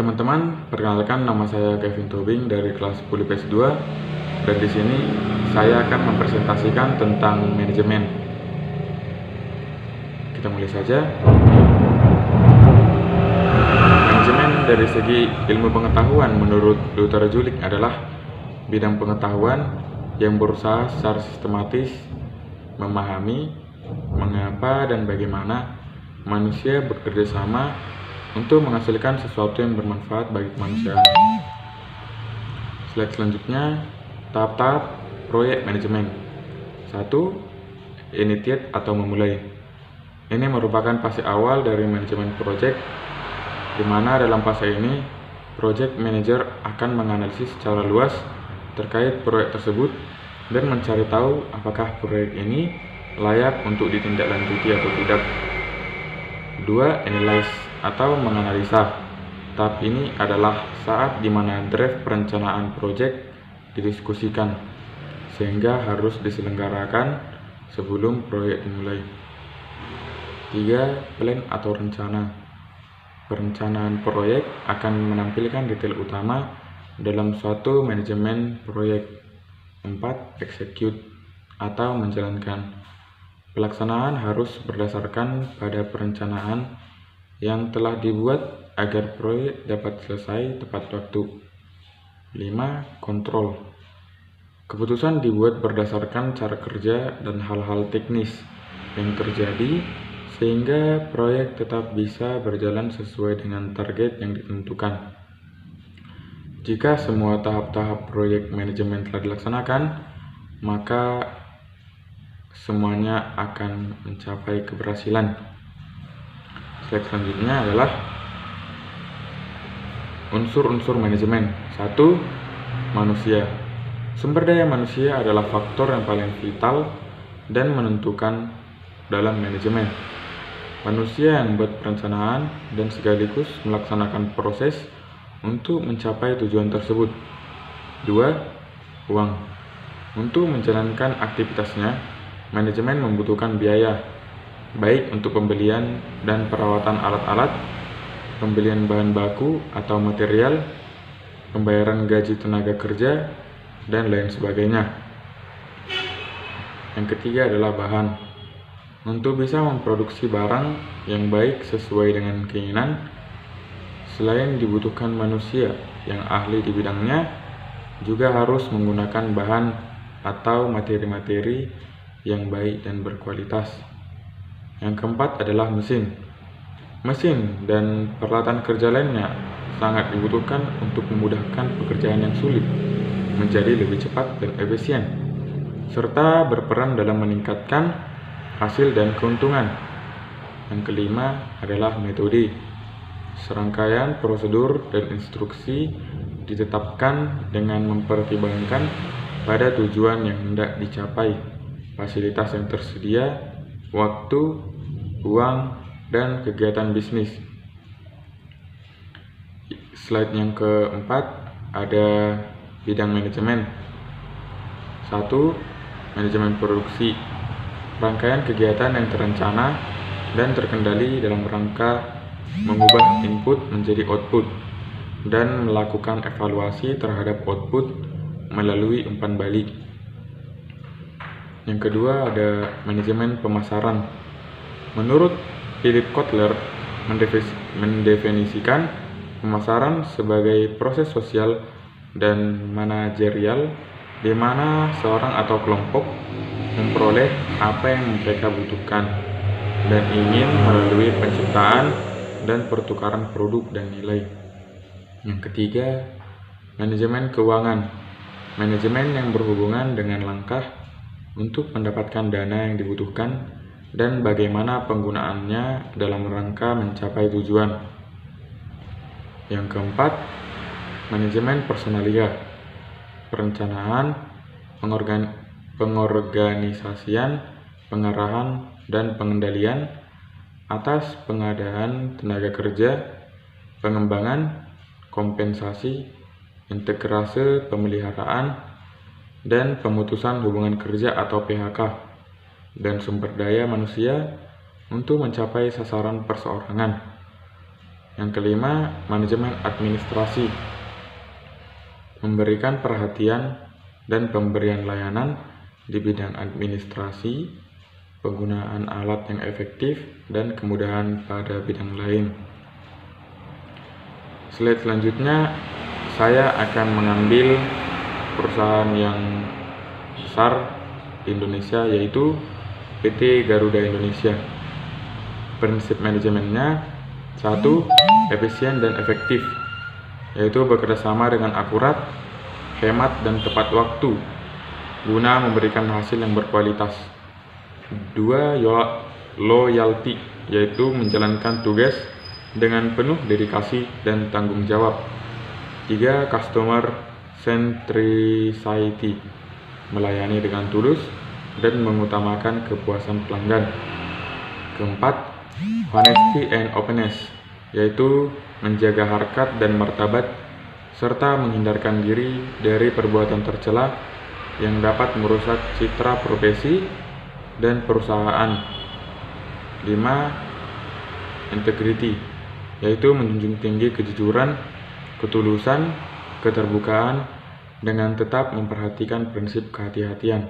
teman-teman, perkenalkan nama saya Kevin Tobing dari kelas 10 IPS 2 dan di sini saya akan mempresentasikan tentang manajemen. Kita mulai saja. Manajemen dari segi ilmu pengetahuan menurut Dr. Julik adalah bidang pengetahuan yang berusaha secara sistematis memahami mengapa dan bagaimana manusia bekerja sama untuk menghasilkan sesuatu yang bermanfaat bagi kemanusiaan. Slide selanjutnya, tahap-tahap proyek manajemen. 1. Initiate atau memulai. Ini merupakan fase awal dari manajemen proyek, di mana dalam fase ini, project manager akan menganalisis secara luas terkait proyek tersebut dan mencari tahu apakah proyek ini layak untuk ditindaklanjuti atau tidak. 2. Analyze atau menganalisa. Tahap ini adalah saat di mana draft perencanaan proyek didiskusikan sehingga harus diselenggarakan sebelum proyek dimulai. 3. Plan atau rencana. Perencanaan proyek akan menampilkan detail utama dalam suatu manajemen proyek. 4. Execute atau menjalankan. Pelaksanaan harus berdasarkan pada perencanaan yang telah dibuat agar proyek dapat selesai tepat waktu. 5. Kontrol. Keputusan dibuat berdasarkan cara kerja dan hal-hal teknis yang terjadi sehingga proyek tetap bisa berjalan sesuai dengan target yang ditentukan. Jika semua tahap-tahap proyek manajemen telah dilaksanakan, maka semuanya akan mencapai keberhasilan. Slide selanjutnya adalah unsur-unsur manajemen. 1. Manusia. Sumber daya manusia adalah faktor yang paling vital dan menentukan dalam manajemen. Manusia yang membuat perencanaan dan sekaligus melaksanakan proses untuk mencapai tujuan tersebut. 2. Uang. Untuk menjalankan aktivitasnya, manajemen membutuhkan biaya, baik untuk pembelian dan perawatan alat-alat, pembelian bahan baku atau material, pembayaran gaji tenaga kerja, dan lain sebagainya. Yang ketiga adalah bahan. Untuk bisa memproduksi barang yang baik sesuai dengan keinginan, selain dibutuhkan manusia yang ahli di bidangnya, juga harus menggunakan bahan atau materi-materi yang baik dan berkualitas. Yang keempat adalah mesin. Mesin dan peralatan kerja lainnya sangat dibutuhkan untuk memudahkan pekerjaan yang sulit menjadi lebih cepat dan efisien, serta berperan dalam meningkatkan hasil dan keuntungan. Yang kelima adalah metode. Serangkaian prosedur dan instruksi ditetapkan dengan mempertimbangkan pada tujuan yang hendak dicapai, fasilitas yang tersedia, waktu, uang, dan kegiatan bisnis. Slide yang keempat ada bidang manajemen. 1. Manajemen produksi. Rangkaian kegiatan yang terencana dan terkendali dalam rangka mengubah input menjadi output dan melakukan evaluasi terhadap output melalui umpan balik. Yang kedua ada manajemen pemasaran. Menurut Philip Kotler mendefinisikan pemasaran sebagai proses sosial dan manajerial di mana seorang atau kelompok memperoleh apa yang mereka butuhkan dan ingin melalui penciptaan dan pertukaran produk dan nilai. Yang ketiga, manajemen keuangan. Manajemen yang berhubungan dengan langkah untuk mendapatkan dana yang dibutuhkan dan bagaimana penggunaannya dalam rangka mencapai tujuan. Yang keempat, manajemen personalia. Perencanaan, pengorganisasian, pengarahan, dan pengendalian atas pengadaan tenaga kerja, pengembangan, kompensasi, integrasi pemeliharaan, dan pemutusan hubungan kerja atau PHK, dan sumber daya manusia untuk mencapai sasaran perseorangan. Yang kelima, manajemen administrasi. Memberikan perhatian dan pemberian layanan di bidang administrasi, penggunaan alat yang efektif, dan kemudahan pada bidang lain. Slide selanjutnya, saya akan mengambil perusahaan yang besar di Indonesia, yaitu PT Garuda Indonesia. Prinsip manajemennya: 1. Efisien dan efektif, yaitu bekerjasama dengan akurat, hemat, dan tepat waktu guna memberikan hasil yang berkualitas. 2. Loyalty, yaitu menjalankan tugas dengan penuh dedikasi dan tanggung jawab. 3. Customer centricity, melayani dengan tulus dan mengutamakan kepuasan pelanggan. 4. Honesty and openness, yaitu menjaga harkat dan martabat serta menghindarkan diri dari perbuatan tercela yang dapat merusak citra profesi dan perusahaan. 5. Integrity, yaitu menjunjung tinggi kejujuran, ketulusan, keterbukaan dengan tetap memperhatikan prinsip kehati-hatian.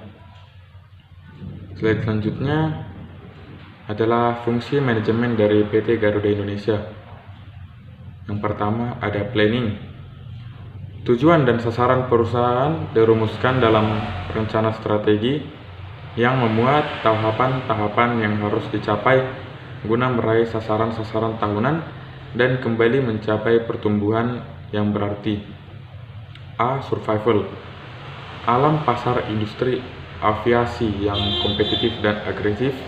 Slide selanjutnya adalah fungsi manajemen dari PT Garuda Indonesia. Yang pertama ada planning. Tujuan dan sasaran perusahaan dirumuskan dalam rencana strategi yang memuat tahapan-tahapan yang harus dicapai guna meraih sasaran-sasaran tahunan dan kembali mencapai pertumbuhan yang berarti. A. Survival. Alam pasar industri aviasi yang kompetitif dan agresif,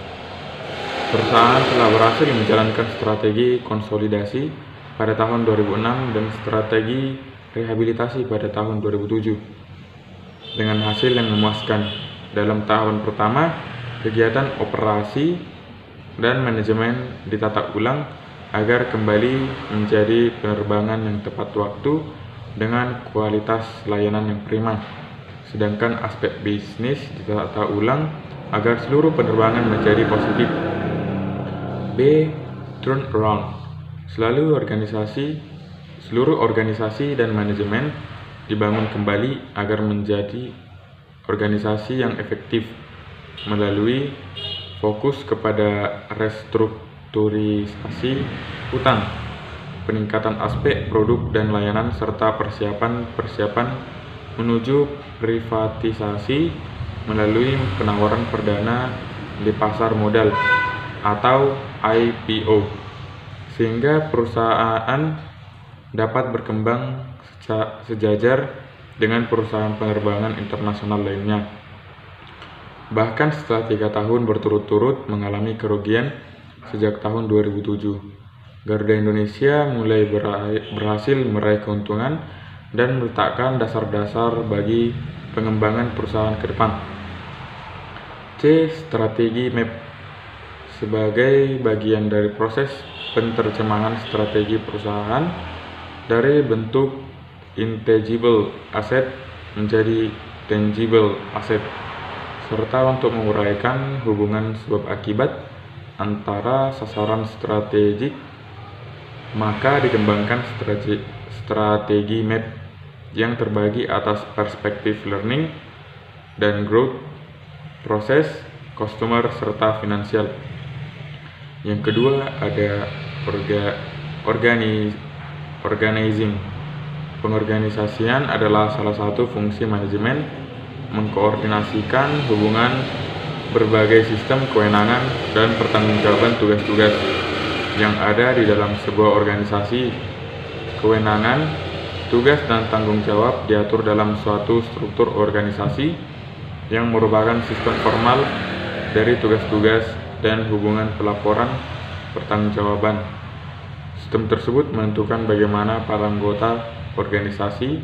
perusahaan telah berhasil menjalankan strategi konsolidasi pada tahun 2006 dan strategi rehabilitasi pada tahun 2007 dengan hasil yang memuaskan. Dalam tahun pertama, kegiatan operasi dan manajemen ditata ulang agar kembali menjadi penerbangan yang tepat waktu dengan kualitas layanan yang prima, sedangkan aspek bisnis ditata ulang agar seluruh penerbangan menjadi positif. B. Turnaround. Seluruh organisasi dan manajemen dibangun kembali agar menjadi organisasi yang efektif melalui fokus kepada restrukturisasi utang, peningkatan aspek produk dan layanan, serta persiapan menuju privatisasi melalui penawaran perdana di pasar modal atau IPO, sehingga perusahaan dapat berkembang sejajar dengan perusahaan penerbangan internasional lainnya. Bahkan setelah 3 tahun berturut-turut mengalami kerugian sejak tahun 2007, Garuda Indonesia mulai berhasil meraih keuntungan dan meletakkan dasar-dasar bagi pengembangan perusahaan ke depan. C. Strategi MAP. Sebagai bagian dari proses penerjemahan strategi perusahaan dari bentuk intangible asset menjadi tangible asset, serta untuk menguraikan hubungan sebab akibat antara sasaran strategik, maka dikembangkan strategi MAP yang terbagi atas perspektif learning dan growth, proses, customer, serta finansial. Yang kedua ada organizing. Pengorganisasian adalah salah satu fungsi manajemen, mengkoordinasikan hubungan berbagai sistem kewenangan dan pertanggungjawaban tugas-tugas yang ada di dalam sebuah organisasi. Kewenangan, tugas, dan tanggung jawab diatur dalam suatu struktur organisasi yang merupakan sistem formal dari tugas-tugas dan hubungan pelaporan pertanggungjawaban. Sistem tersebut menentukan bagaimana para anggota organisasi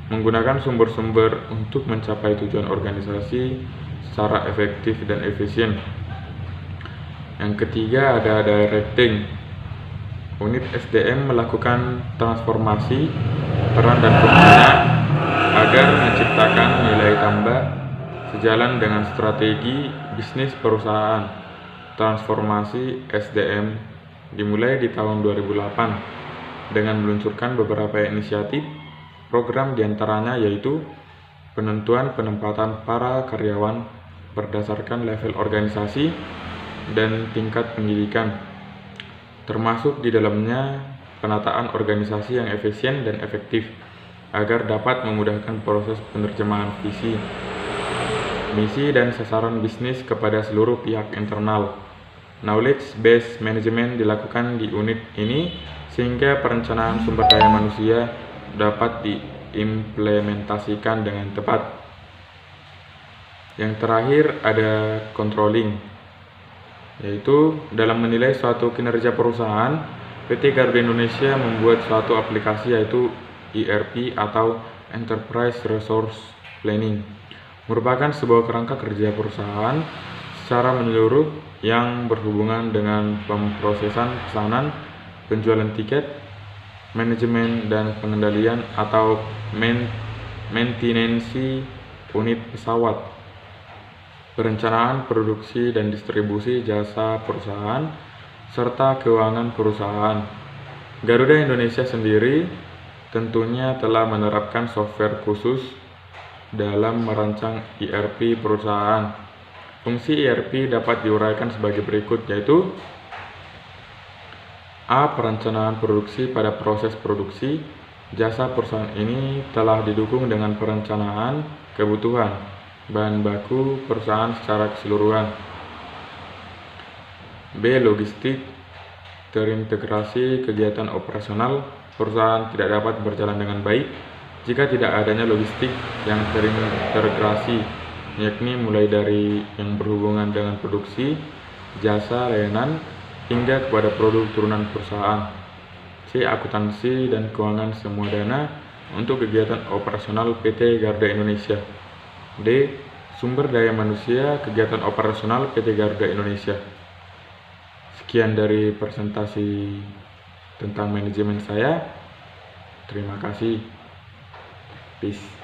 menggunakan sumber-sumber untuk mencapai tujuan organisasi secara efektif dan efisien. Yang ketiga ada directing. Unit SDM melakukan transformasi peran dan fungsinya agar menciptakan nilai tambah sejalan dengan strategi bisnis perusahaan. Transformasi SDM dimulai di tahun 2008 dengan meluncurkan beberapa inisiatif program diantaranya yaitu penentuan penempatan para karyawan berdasarkan level organisasi dan tingkat pendidikan, termasuk di dalamnya penataan organisasi yang efisien dan efektif agar dapat memudahkan proses penerjemahan visi, misi, dan sasaran bisnis kepada seluruh pihak internal. Knowledge based management dilakukan di unit ini sehingga perencanaan sumber daya manusia dapat diimplementasikan dengan tepat. Yang terakhir ada controlling, yaitu dalam menilai suatu kinerja perusahaan, PT Garuda Indonesia membuat suatu aplikasi yaitu ERP atau Enterprise Resource Planning, merupakan sebuah kerangka kerja perusahaan secara menyeluruh yang berhubungan dengan pemrosesan pesanan, penjualan tiket, manajemen dan pengendalian atau maintenance unit pesawat, perencanaan produksi dan distribusi jasa perusahaan, serta keuangan perusahaan. Garuda Indonesia sendiri tentunya telah menerapkan software khusus dalam merancang ERP perusahaan. Fungsi ERP dapat diuraikan sebagai berikut, yaitu A. Perencanaan produksi pada proses produksi. Jasa perusahaan ini telah didukung dengan perencanaan kebutuhan bahan baku perusahaan secara keseluruhan. B. Logistik terintegrasi. Kegiatan operasional perusahaan tidak dapat berjalan dengan baik jika tidak adanya logistik yang terintegrasi, yakni mulai dari yang berhubungan dengan produksi, jasa, layanan, hingga kepada produk turunan perusahaan. C. Akuntansi dan keuangan semua dana untuk kegiatan operasional PT Garuda Indonesia. D. Sumber daya manusia, kegiatan operasional PT Garuda Indonesia. Sekian dari presentasi tentang manajemen saya. Terima kasih. Peace.